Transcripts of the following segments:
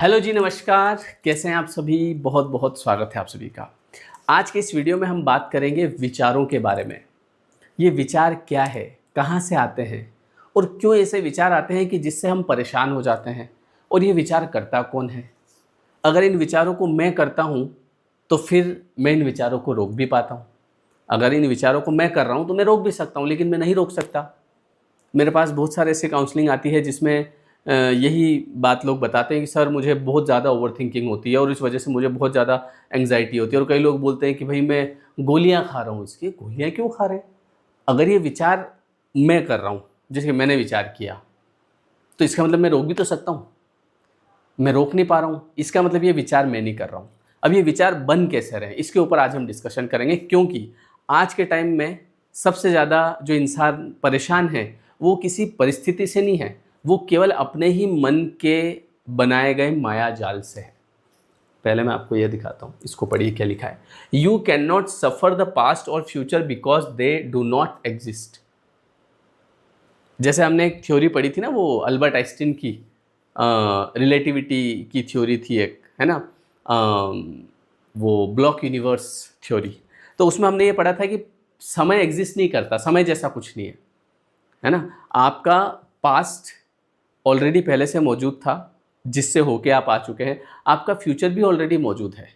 Hello जी, नमस्कार। कैसे हैं आप सभी? बहुत बहुत स्वागत है आप सभी का। आज के इस वीडियो में हम बात करेंगे विचारों के बारे में। ये विचार क्या है, कहाँ से आते हैं और क्यों ऐसे विचार आते हैं कि जिससे हम परेशान हो जाते हैं, और ये विचार करता कौन है। अगर इन विचारों को मैं करता हूँ तो फिर मैं इन विचारों को रोक भी पाता हूँ। अगर इन विचारों को मैं कर रहा हूँ तो मैं रोक भी सकता हूँ, लेकिन मैं नहीं रोक सकता। मेरे पास बहुत सारे ऐसे काउंसलिंग आती है जिसमें यही बात लोग बताते हैं कि सर मुझे बहुत ज़्यादा ओवरथिंकिंग होती है और इस वजह से मुझे बहुत ज़्यादा एंग्जाइटी होती है। और कई लोग बोलते हैं कि भाई मैं गोलियां खा रहा हूँ। इसकी गोलियां क्यों खा रहे हैं? अगर ये विचार मैं कर रहा हूँ, जैसे मैंने विचार किया, तो इसका मतलब मैं रोक भी तो सकता हूँ। मैं रोक नहीं पा रहा हूँ, इसका मतलब ये विचार मैं नहीं कर रहा हूँ। अब ये विचार बन कैसे रहे, इसके ऊपर आज हम डिस्कशन करेंगे, क्योंकि आज के टाइम में सबसे ज़्यादा जो इंसान परेशान है वो किसी परिस्थिति से नहीं है, वो केवल अपने ही मन के बनाए गए माया जाल से है। पहले मैं आपको यह दिखाता हूँ, इसको पढ़िए क्या लिखा है। You can not suffer the past और future because they do not exist. जैसे हमने एक थ्योरी पढ़ी थी ना, वो अल्बर्ट आइंस्टीन की रिलेटिविटी की थ्योरी थी एक, है ना, वो ब्लॉक यूनिवर्स थ्योरी। तो उसमें हमने ये पढ़ा था कि समय एग्जिस्ट नहीं करता, समय जैसा कुछ नहीं है ना। आपका पास्ट ऑलरेडी पहले से मौजूद था, जिससे होके आप आ चुके हैं। आपका फ्यूचर भी ऑलरेडी मौजूद है,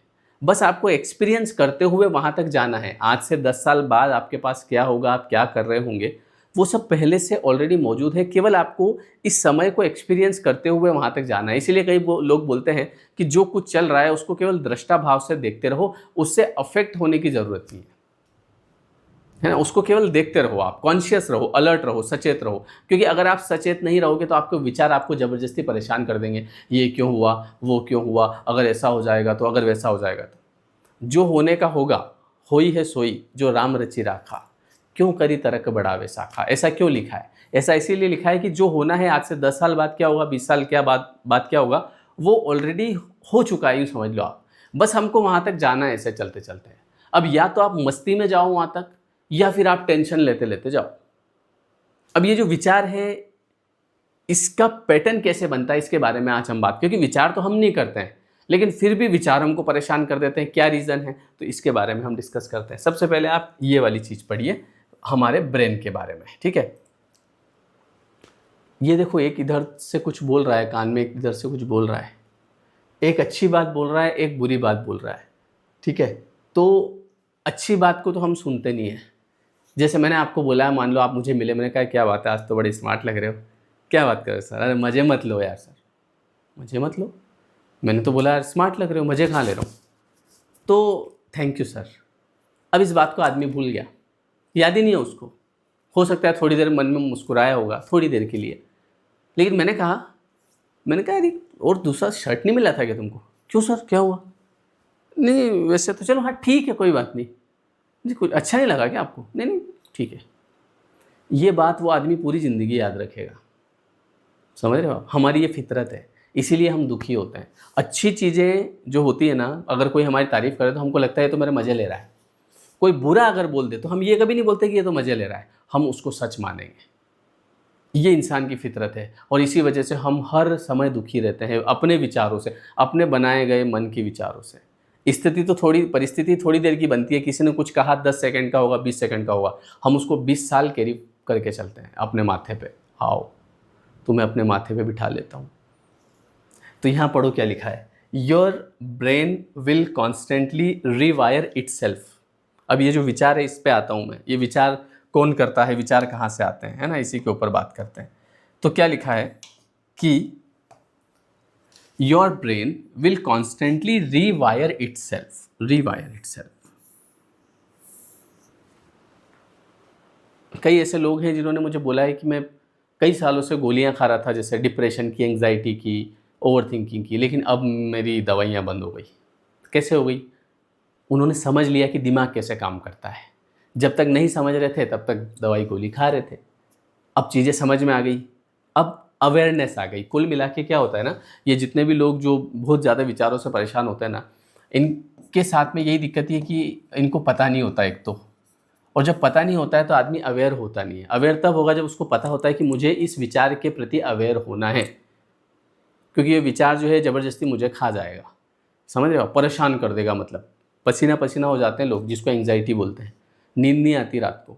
बस आपको एक्सपीरियंस करते हुए वहाँ तक जाना है। आज से 10 साल बाद आपके पास क्या होगा, आप क्या कर रहे होंगे, वो सब पहले से ऑलरेडी मौजूद है। केवल आपको इस समय को एक्सपीरियंस करते हुए वहाँ तक जाना है। इसीलिए कई लोग बोलते हैं कि जो कुछ चल रहा है उसको केवल दृष्टा भाव से देखते रहो, उससे अफेक्ट होने की ज़रूरत नहीं है ना। उसको केवल देखते रहो, आप कॉन्शियस रहो, अलर्ट रहो, सचेत रहो। क्योंकि अगर आप सचेत नहीं रहोगे तो आपके विचार आपको ज़बरदस्ती परेशान कर देंगे। ये क्यों हुआ, वो क्यों हुआ, अगर ऐसा हो जाएगा तो, अगर वैसा हो जाएगा तो। जो होने का होगा, होई है सोई जो राम रचि राखा, क्यों करी तरक बढ़ावे शाखा। ऐसा क्यों लिखा है? ऐसा इसीलिए लिखा है कि जो होना है आज से 10 साल बाद क्या होगा, 20 साल क्या बाद क्या होगा, वो ऑलरेडी हो चुका है, यूँ समझ लो आप। बस हमको वहाँ तक जाना है ऐसे चलते चलते। अब या तो आप मस्ती में जाओ वहाँ तक, या फिर आप टेंशन लेते लेते जाओ। अब ये जो विचार है, इसका पैटर्न कैसे बनता है, इसके बारे में आज हम बात, क्योंकि विचार तो हम नहीं करते हैं लेकिन फिर भी विचार हमको परेशान कर देते हैं। क्या रीज़न है, तो इसके बारे में हम डिस्कस करते हैं। सबसे पहले आप ये वाली चीज़ पढ़िए हमारे ब्रेन के बारे में, ठीक है। ये देखो, एक इधर से कुछ बोल रहा है कान में, एक इधर से कुछ बोल रहा है। एक अच्छी बात बोल रहा है, एक बुरी बात बोल रहा है, ठीक है। तो अच्छी बात को तो हम सुनते नहीं है। जैसे मैंने आपको बोला, मान लो आप मुझे मिले, मैंने कहा क्या बात है, आज तो बड़े स्मार्ट लग रहे हो। क्या बात कर रहे हो सर? अरे मज़े मत लो यार सर, मज़े मत लो। मैंने तो बोला यार स्मार्ट लग रहे हो, मज़े कहाँ ले रहा हूँ। तो थैंक यू सर। अब इस बात को आदमी भूल गया, याद ही नहीं है उसको। हो सकता है थोड़ी देर मन में मुस्कुराया होगा, थोड़ी देर के लिए। लेकिन मैंने कहा अरे और दूसरा शर्ट नहीं मिला था क्या तुमको? क्यों सर, क्या हुआ? नहीं वैसे तो चलो, हाँ ठीक है, कोई बात नहीं जी। कुछ अच्छा नहीं लगा क्या आपको? नहीं नहीं ठीक है। ये बात वो आदमी पूरी ज़िंदगी याद रखेगा। समझ रहे हो आप? हमारी ये फितरत है, इसीलिए हम दुखी होते हैं। अच्छी चीज़ें जो होती है ना, अगर कोई हमारी तारीफ़ करे तो हमको लगता है ये तो मेरे मज़े ले रहा है। कोई बुरा अगर बोल दे तो हम ये कभी नहीं बोलते कि ये तो मज़े ले रहा है, हम उसको सच मानेंगे। ये इंसान की फितरत है, और इसी वजह से हम हर समय दुखी रहते हैं अपने विचारों से, अपने बनाए गए मन के विचारों से। परिस्थिति थोड़ी देर की बनती है। किसी ने कुछ कहा 10 सेकंड का होगा, 20 सेकंड का होगा, हम उसको 20 साल कैरी करके चलते हैं अपने माथे पे। आओ तुम्हें अपने माथे पे बिठा लेता हूँ। तो यहाँ पढ़ो क्या लिखा है। Your brain will constantly rewire itself. अब ये जो विचार है, इस पे आता हूँ मैं। ये विचार कौन करता है, विचार कहाँ से आते हैं, है ना, इसी के ऊपर बात करते हैं। तो क्या लिखा है कि your brain will constantly rewire itself. कई ऐसे लोग हैं जिन्होंने मुझे बोला है कि मैं कई सालों से गोलियां खा रहा था, जैसे डिप्रेशन की, एंग्जाइटी की, ओवरथिंकिंग की, लेकिन अब मेरी दवाइयां बंद हो गई। कैसे हो गई? उन्होंने समझ लिया कि दिमाग कैसे काम करता है। जब तक नहीं समझ रहे थे तब तक दवाई गोली खा रहे थे। अब चीज़ें समझ में आ गई, अब अवेयरनेस आ गई। कुल मिला के क्या होता है ना, ये जितने भी लोग जो बहुत ज़्यादा विचारों से परेशान होते हैं ना, इनके साथ में यही दिक्कत है कि इनको पता नहीं होता एक तो। और जब पता नहीं होता है तो आदमी अवेयर होता नहीं है। अवेयर तब होगा जब उसको पता होता है कि मुझे इस विचार के प्रति अवेयर होना है। क्योंकि ये विचार जो है ज़बरदस्ती मुझे खा जाएगा, समझ रहे हो, परेशान कर देगा, मतलब पसीना पसीना हो जाते हैं लोग, जिसको एंग्जाइटी बोलते हैं, नींद नहीं आती रात को,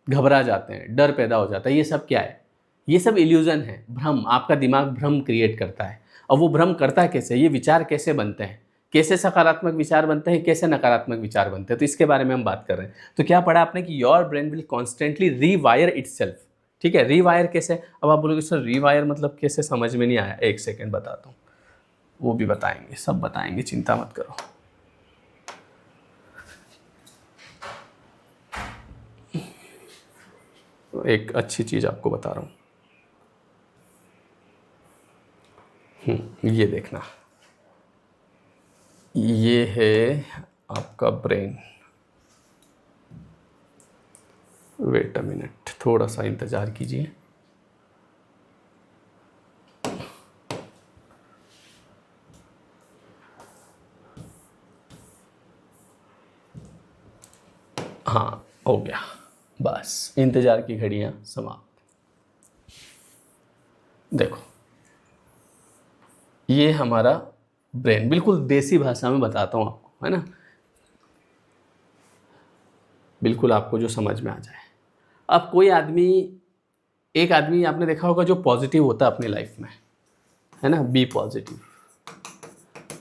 घबरा जाते हैं, डर पैदा हो जाता है। ये सब क्या है? ये सब इल्यूज़न है, भ्रम। आपका दिमाग भ्रम क्रिएट करता है। और वो भ्रम करता है कैसे? ये विचार कैसे बनते हैं, कैसे सकारात्मक विचार बनते हैं, कैसे नकारात्मक विचार बनते हैं, तो इसके बारे में हम बात कर रहे हैं। तो क्या पढ़ा आपने कि your brain will constantly रीवायर itself. ठीक है, रीवायर कैसे? अब आप बोलोगे सर रीवायर मतलब कैसे, समझ में नहीं आया। एक सेकेंड बताता हूँ, वो भी बताएंगे, सब बताएंगे, चिंता मत करो। एक अच्छी चीज़ आपको बता रहा हूँ, ये देखना, ये है आपका ब्रेन। वेट अ मिनट, थोड़ा सा इंतज़ार कीजिए। हाँ, हो गया, बस इंतज़ार की घड़ियाँ समाप्त। देखो, ये हमारा ब्रेन, बिल्कुल देसी भाषा में बताता हूँ आपको, है ना, बिल्कुल आपको जो समझ में आ जाए। अब कोई आदमी, एक आदमी आपने देखा होगा जो पॉजिटिव होता है अपनी लाइफ में, है ना, बी पॉजिटिव।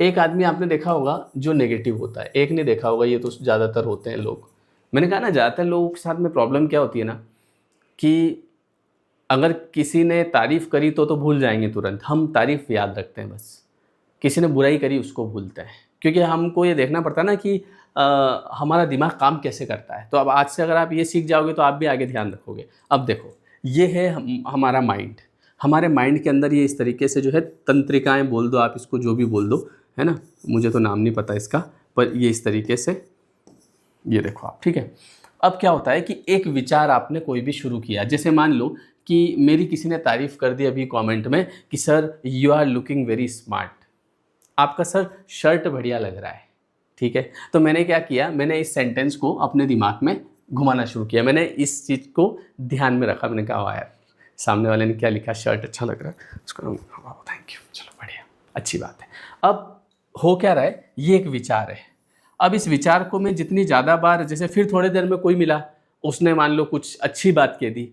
एक आदमी आपने देखा होगा जो नेगेटिव होता है, एक ने देखा होगा, ये तो ज़्यादातर होते हैं लोग। मैंने कहा ना, ज़्यादातर लोगों के साथ में प्रॉब्लम क्या होती है ना, कि अगर किसी ने तारीफ़ करी तो भूल जाएंगे तुरंत, हम तारीफ़ याद रखते हैं बस। किसी ने बुराई करी उसको भूलते हैं, क्योंकि हमको ये देखना पड़ता है ना कि हमारा दिमाग काम कैसे करता है। तो अब आज से अगर आप ये सीख जाओगे तो आप भी आगे ध्यान रखोगे। अब देखो, ये है हमारा माइंड। हमारे माइंड के अंदर ये इस तरीके से जो है तंत्रिकाएं बोल दो आप इसको, जो भी बोल दो, है ना, मुझे तो नाम नहीं पता इसका, पर ये इस तरीके से, ये देखो आप, ठीक है। अब क्या होता है कि एक विचार आपने कोई भी शुरू किया, जैसे मान लो कि मेरी किसी ने तारीफ़ कर दी अभी कमेंट में कि sir you are looking very smart, आपका सर शर्ट बढ़िया लग रहा है, ठीक है। तो मैंने क्या किया, मैंने इस सेंटेंस को अपने दिमाग में घुमाना शुरू किया, मैंने इस चीज़ को ध्यान में रखा। मैंने कहा वाह यार, सामने वाले ने क्या लिखा, शर्ट अच्छा लग रहा है, उसको थैंक यू, चलो बढ़िया, अच्छी बात है। अब हो क्या रहा है, ये एक विचार है। अब इस विचार को मैं जितनी ज़्यादा बार, जैसे फिर थोड़ी देर में कोई मिला, उसने मान लो कुछ अच्छी बात कह दी,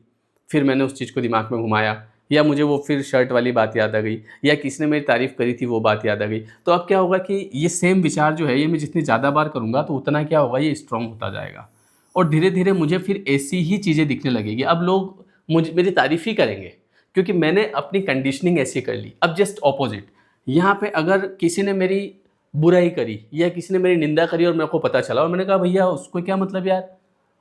फिर मैंने उस चीज़ को दिमाग में घुमाया, या मुझे वो फिर शर्ट वाली बात याद आ गई, या किसी ने मेरी तारीफ़ करी थी वो बात याद आ गई। तो अब क्या होगा कि ये सेम विचार जो है, ये मैं जितनी ज़्यादा बार करूँगा तो उतना क्या होगा, ये स्ट्रॉन्ग होता जाएगा, और धीरे धीरे मुझे फिर ऐसी ही चीज़ें दिखने लगेगी। अब लोग मेरी तारीफ़ ही करेंगे, क्योंकि मैंने अपनी कंडीशनिंग ऐसी कर ली। अब जस्ट ऑपोजिट, यहाँ पे अगर किसी ने मेरी बुराई करी या किसी ने मेरी निंदा करी और मेरे को पता चला, और मैंने कहा भैया उसको क्या मतलब यार,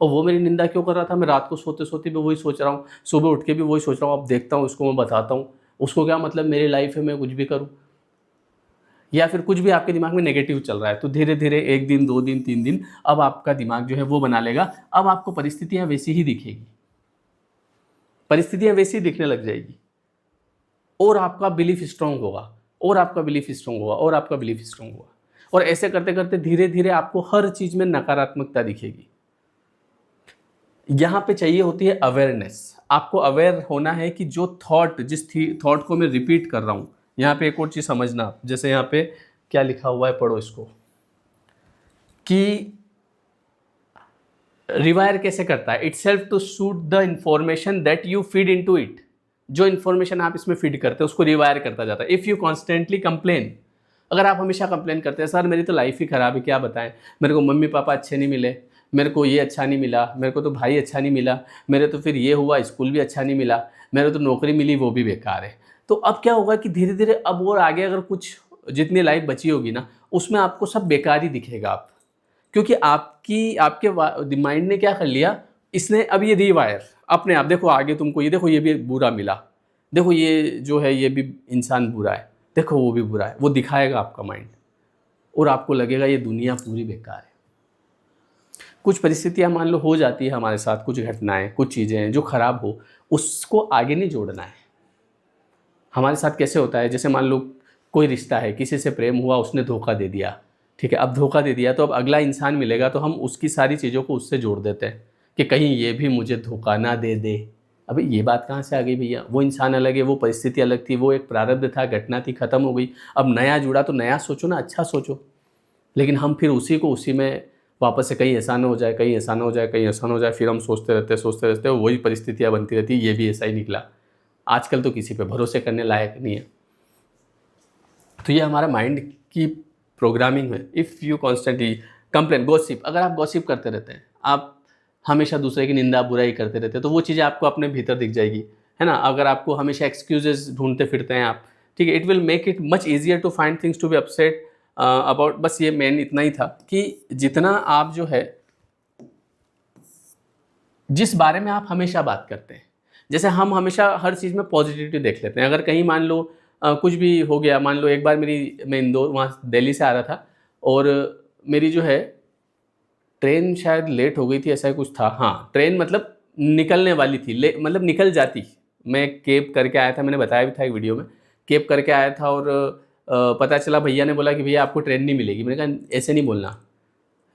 और वो मेरी निंदा क्यों कर रहा था, मैं रात को सोते सोते भी वही सोच रहा हूँ, सुबह उठ के भी वही सोच रहा हूँ, अब देखता हूँ उसको, मैं बताता हूँ, उसको क्या मतलब, मेरी लाइफ है, मैं कुछ भी करूँ, या फिर कुछ भी आपके दिमाग में नेगेटिव चल रहा है। तो धीरे धीरे 1 दिन 2 दिन 3 दिन, अब आपका दिमाग जो है वो बना लेगा। अब आपको परिस्थितियाँ वैसी ही दिखेगी, परिस्थितियाँ वैसी दिखने लग जाएगी, और आपका बिलीफ स्ट्रांग होगा, और आपका बिलीफ स्ट्रांग होगा, और आपका बिलीफ स्ट्रांग होगा, और ऐसे करते करते धीरे धीरे आपको हर चीज़ में नकारात्मकता दिखेगी। यहाँ पे चाहिए होती है अवेयरनेस। आपको अवेयर होना है कि जो थॉट, जिस थॉट को मैं रिपीट कर रहा हूँ, यहाँ पे एक और चीज़ समझना, जैसे यहाँ पे क्या लिखा हुआ है, पढ़ो इसको, कि रिवायर कैसे करता है, itself to suit the information that you feed into it. जो इन्फॉर्मेशन आप इसमें फीड करते हैं उसको रिवायर करता जाता है। इफ़ यू कॉन्स्टेंटली कंप्लेन, अगर आप हमेशा कंप्लेन करते हैं, सर मेरी तो लाइफ ही ख़राब है, क्या बताएं, मेरे को मम्मी पापा अच्छे नहीं मिले, मेरे को ये अच्छा नहीं मिला, मेरे को तो भाई अच्छा नहीं मिला, मेरे तो फिर ये हुआ, स्कूल भी अच्छा नहीं मिला, मेरे तो नौकरी मिली वो भी बेकार है। तो अब क्या होगा कि धीरे धीरे अब और आगे अगर कुछ, जितनी लाइफ बची होगी ना, उसमें आपको सब बेकार ही दिखेगा आप, क्योंकि आपके माइंड ने क्या कर लिया, इसने अब ये रीवायर अपने आप, देखो आगे तुमको ये, देखो ये भी बुरा मिला, देखो ये जो है ये भी इंसान बुरा है, देखो वो भी बुरा है, वो दिखाएगा आपका माइंड, और आपको लगेगा ये दुनिया पूरी बेकार है। कुछ परिस्थितियाँ मान लो हो जाती है हमारे साथ, कुछ घटनाएं, कुछ चीज़ें जो ख़राब हो, उसको आगे नहीं जोड़ना है। हमारे साथ कैसे होता है, जैसे मान लो कोई रिश्ता है, किसी से प्रेम हुआ, उसने धोखा दे दिया, ठीक है, अब धोखा दे दिया तो अब अगला इंसान मिलेगा तो हम उसकी सारी चीज़ों को उससे जोड़ देते हैं कि कहीं ये भी मुझे धोखा ना दे दे, अबे ये बात कहाँ से आ गई भैया, वो इंसान अलग है, वो परिस्थिति अलग थी, वो एक प्रारब्ध था, घटना थी, ख़त्म हो गई, अब नया जुड़ा तो नया सोचो ना, अच्छा सोचो। लेकिन हम फिर उसी को उसी में वापस से कहीं ऐसा ना हो जाए, कहीं ऐसा ना हो जाए, कहीं ऐसा ना हो जाए, फिर हम सोचते रहते वही परिस्थितियाँ बनती रहती, ये भी ऐसा ही निकला। आजकल तो किसी पे भरोसे करने लायक नहीं है। तो ये हमारा माइंड की प्रोग्रामिंग है। If you constantly complain, gossip, अगर आप गॉसिप करते रहते हैं, आप हमेशा दूसरे की निंदा बुराई करते रहते हैं, तो वो चीज़ें आपको अपने भीतर दिख जाएगी, है ना। अगर आपको हमेशा एक्सक्यूजेस ढूंढते फिरते हैं आप, ठीक है, it will make it much easier to find things to be upset about. बस ये मेन इतना ही था कि जितना आप जो है, जिस बारे में आप हमेशा बात करते हैं, जैसे हम हमेशा हर चीज़ में पॉजिटिविटी देख लेते हैं। अगर कहीं मान लो कुछ भी हो गया, मान लो एक बार मैं इंदौर, वहाँ दिल्ली से आ रहा था, और मेरी जो है ट्रेन शायद लेट हो गई थी, ऐसा ही कुछ था। हाँ, ट्रेन मतलब निकलने वाली थी, मतलब निकल जाती। मैं कैब करके आया था, मैंने बताया भी था एक वीडियो में, कैब करके आया था, और पता चला भैया ने बोला कि भैया आपको ट्रेन नहीं मिलेगी। मैंने कहा ऐसे नहीं बोलना,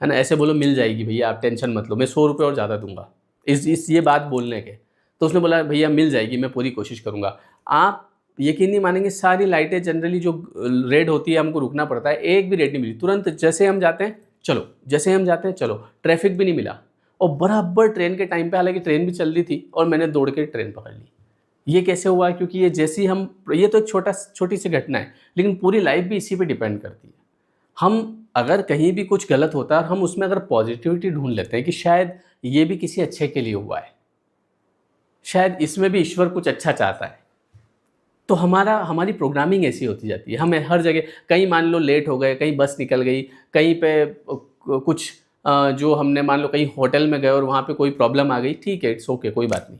है ना, ऐसे बोलो मिल जाएगी भैया, आप टेंशन मत लो, मैं 100 रुपये और ज़्यादा दूंगा इस ये बात बोलने के। तो उसने बोला भैया मिल जाएगी, मैं पूरी कोशिश करूँगा। आप यकीन नहीं मानेंगे, सारी लाइटें जनरली जो रेड होती है, हमको रुकना पड़ता है, एक भी रेड नहीं मिली। तुरंत जैसे हम जाते हैं चलो, जैसे हम जाते हैं चलो, ट्रैफिक भी नहीं मिला, और बराबर ट्रेन के टाइम पे, हालांकि ट्रेन भी चल रही थी, और मैंने दौड़ के ट्रेन पकड़ ली। ये कैसे हुआ? क्योंकि ये जैसी हम, ये तो एक छोटी सी घटना है, लेकिन पूरी लाइफ भी इसी पे डिपेंड करती है। हम अगर कहीं भी कुछ गलत होता है और हम उसमें अगर पॉजिटिविटी ढूंढ लेते हैं कि शायद ये भी किसी अच्छे के लिए हुआ है, शायद इसमें भी ईश्वर कुछ अच्छा चाहता है, तो हमारी प्रोग्रामिंग ऐसी होती जाती है। हमें हर जगह, कहीं मान लो लेट हो गए, कहीं बस निकल गई, कहीं पे कुछ जो हमने मान लो कहीं होटल में गए और वहाँ पे कोई प्रॉब्लम आ गई, ठीक है, इट्स ओके, कोई बात नहीं।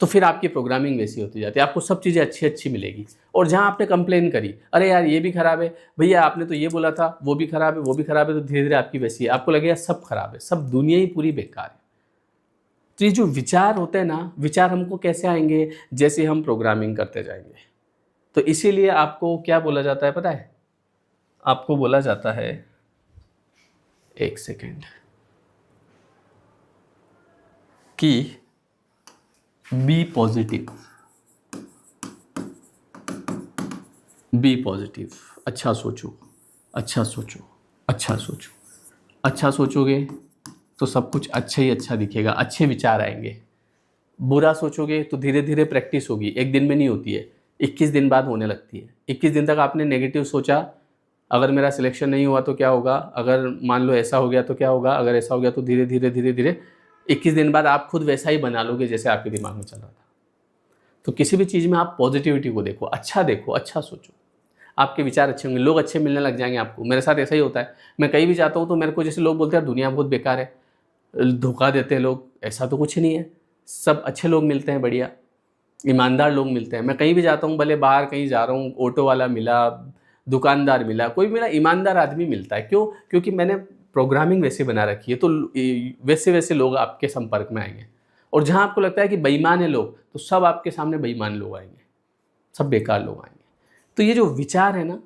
तो फिर आपकी प्रोग्रामिंग वैसी होती जाती है, आपको सब चीज़ें अच्छी अच्छी मिलेगी। और जहाँ आपने कंप्लेन करी, अरे यार ये भी ख़राब है, भैया आपने तो ये बोला था, वो भी ख़राब है, वो भी ख़राब है, तो धीरे धीरे आपकी वैसी है, आपको लगेगा सब खराब है, सब दुनिया ही पूरी बेकार है। तो ये जो विचार होते हैं ना, विचार हमको कैसे आएंगे? जैसे हम प्रोग्रामिंग करते जाएंगे। तो इसीलिए आपको क्या बोला जाता है पता है? आपको बोला जाता है, एक सेकेंड, कि बी पॉजिटिव, बी पॉजिटिव, अच्छा सोचो, अच्छा सोचो, अच्छा सोचो। अच्छा सोचोगे तो सब कुछ अच्छा ही अच्छा दिखेगा, अच्छे विचार आएंगे। बुरा सोचोगे तो धीरे धीरे प्रैक्टिस होगी, एक दिन में नहीं होती है, 21 दिन बाद होने लगती है। 21 दिन तक आपने नेगेटिव सोचा, अगर मेरा सिलेक्शन नहीं हुआ तो क्या होगा, अगर मान लो ऐसा हो गया तो क्या होगा, अगर ऐसा हो गया तो धीरे धीरे धीरे धीरे 21 दिन बाद आप खुद वैसा ही बना लोगे जैसे आपके दिमाग में चल रहा था। तो किसी भी चीज़ में आप पॉजिटिविटी को देखो, अच्छा देखो, अच्छा सोचो, आपके विचार अच्छे होंगे, लोग अच्छे मिलने लग जाएंगे आपको। मेरे साथ ऐसा ही होता है, मैं कहीं भी जाता हूँ तो मेरे को जैसे लोग बोलते हैं दुनिया बहुत बेकार है, धोखा देते हैं लोग, ऐसा तो कुछ नहीं है, सब अच्छे लोग मिलते हैं, बढ़िया ईमानदार लोग मिलते हैं। मैं कहीं भी जाता हूँ, भले बाहर कहीं जा रहा हूँ, ऑटो वाला मिला, दुकानदार मिला, कोई मिला, ईमानदार आदमी मिलता है। क्यों? क्योंकि मैंने प्रोग्रामिंग वैसे बना रखी है, तो वैसे वैसे लोग आपके संपर्क में आएंगे। और जहाँ आपको लगता है कि बेईमान है लोग, तो सब आपके सामने बेईमान लोग आएंगे, सब बेकार लोग आएंगे। तो ये जो विचार है ना,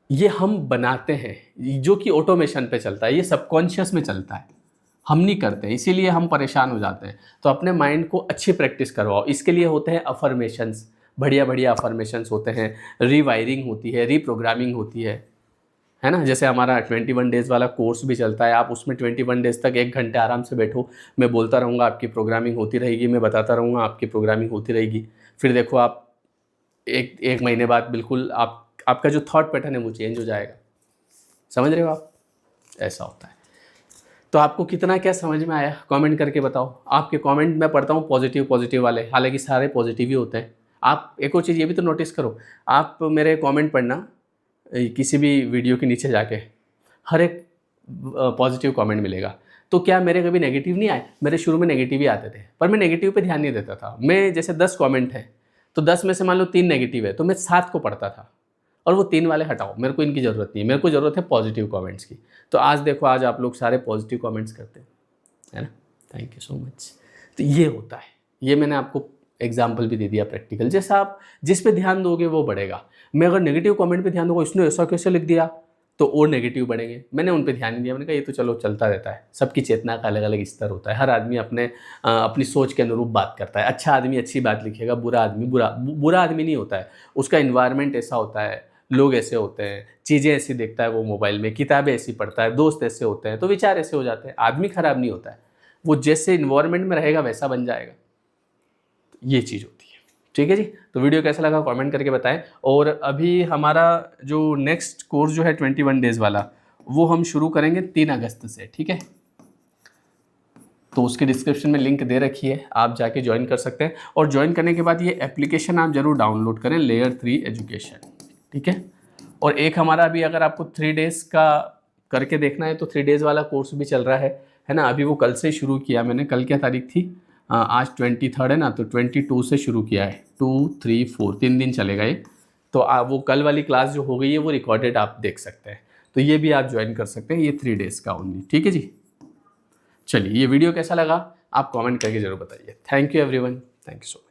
ये हम बनाते हैं, जो कि ऑटोमेशन पे चलता है, ये सबकॉन्शियस में चलता है, हम नहीं करते, इसीलिए हम परेशान हो जाते हैं। तो अपने माइंड को अच्छी प्रैक्टिस करवाओ। इसके लिए होते हैं अफर्मेशंस, बढ़िया बढ़िया अफर्मेशंस होते हैं, रीवायरिंग होती है, रीप्रोग्रामिंग होती है ना। जैसे हमारा 21 डेज़ वाला कोर्स भी चलता है, आप उसमें 21 डेज़ तक 1 घंटे आराम से बैठो, मैं बोलता रहूँगा, आपकी प्रोग्रामिंग होती रहेगी, मैं बताता रहूँगा, आपकी प्रोग्रामिंग होती रहेगी। फिर देखो आप एक महीने बाद बिल्कुल आपका जो थॉट पैटर्न है वो चेंज हो जाएगा। समझ रहे हो आप? ऐसा होता है। तो आपको कितना क्या समझ में आया, कमेंट करके बताओ। आपके कमेंट मैं पढ़ता हूँ पॉजिटिव वाले, हालांकि सारे पॉजिटिव ही होते हैं। आप एक और चीज़ ये भी तो नोटिस करो, आप मेरे कमेंट पढ़ना किसी भी वीडियो के नीचे जाके, हर एक पॉजिटिव कमेंट मिलेगा। तो क्या मेरे कभी नेगेटिव नहीं आए? मेरे शुरू में नेगेटिव ही आते थे, पर मैं नेगेटिव पे ध्यान नहीं देता था। मैं जैसे 10 कमेंट हैं तो 10 में से मान लो 3 नेगेटिव है, तो मैं 7 को पढ़ता था, और वो 3 वाले हटाओ, मेरे को इनकी ज़रूरत नहीं है, मेरे को ज़रूरत है पॉजिटिव कमेंट्स की। तो आज देखो, आज आप लोग सारे पॉजिटिव कमेंट्स करते हैं, है ना। Thank you so much. तो ये होता है, ये मैंने आपको एग्जाम्पल भी दे दिया प्रैक्टिकल। जैसा आप जिस पे ध्यान दोगे वो बढ़ेगा। मैं अगर नेगेटिव कमेंट पे ध्यान दूंगा, इसने ऐसा कैसे लिख दिया, तो और नेगेटिव बढ़ेंगे। मैंने उन पे ध्यान नहीं दिया, मैंने कहा ये तो चलो चलता रहता है, सबकी चेतना का अलग अलग स्तर होता है, हर आदमी अपनी सोच के अनुरूप बात करता है। अच्छा आदमी अच्छी बात लिखेगा, बुरा आदमी बुरा आदमी नहीं होता है, उसका इन्वायरमेंट ऐसा होता है, लोग ऐसे होते हैं, चीज़ें ऐसी देखता है वो मोबाइल में, किताबें ऐसी पढ़ता है, दोस्त ऐसे होते हैं, तो विचार ऐसे हो जाते हैं। आदमी खराब नहीं होता है, वो जैसे इन्वायरमेंट में रहेगा वैसा बन जाएगा, ये चीज़ होती है। ठीक है जी, तो वीडियो कैसा लगा कमेंट करके बताएं। और अभी हमारा जो नेक्स्ट कोर्स जो है 21 डेज़ वाला, वो हम शुरू करेंगे 3 अगस्त से। ठीक है, तो उसके डिस्क्रिप्शन में लिंक दे रखी है, आप जाके ज्वाइन कर सकते हैं। और ज्वाइन करने के बाद ये एप्लीकेशन आप जरूर डाउनलोड करें, लेयर 3 एजुकेशन। ठीक है, और एक हमारा अभी अगर आपको 3 डेज़ का करके देखना है तो 3 डेज़ वाला कोर्स भी चल रहा है ना। अभी वो कल से शुरू किया मैंने, कल क्या तारीख थी, आज 23 है ना, तो 22 से शुरू किया है, 2, 3, 4 3 दिन चलेगा ये। तो वो कल वाली क्लास जो हो गई है वो रिकॉर्डेड आप देख सकते हैं, तो ये भी आप ज्वाइन कर सकते हैं, ये 3 डेज़ का ओनली। ठीक है जी, चलिए ये वीडियो कैसा लगा आप कमेंट करके जरूर बताइए। Thank you everyone, thank you so much.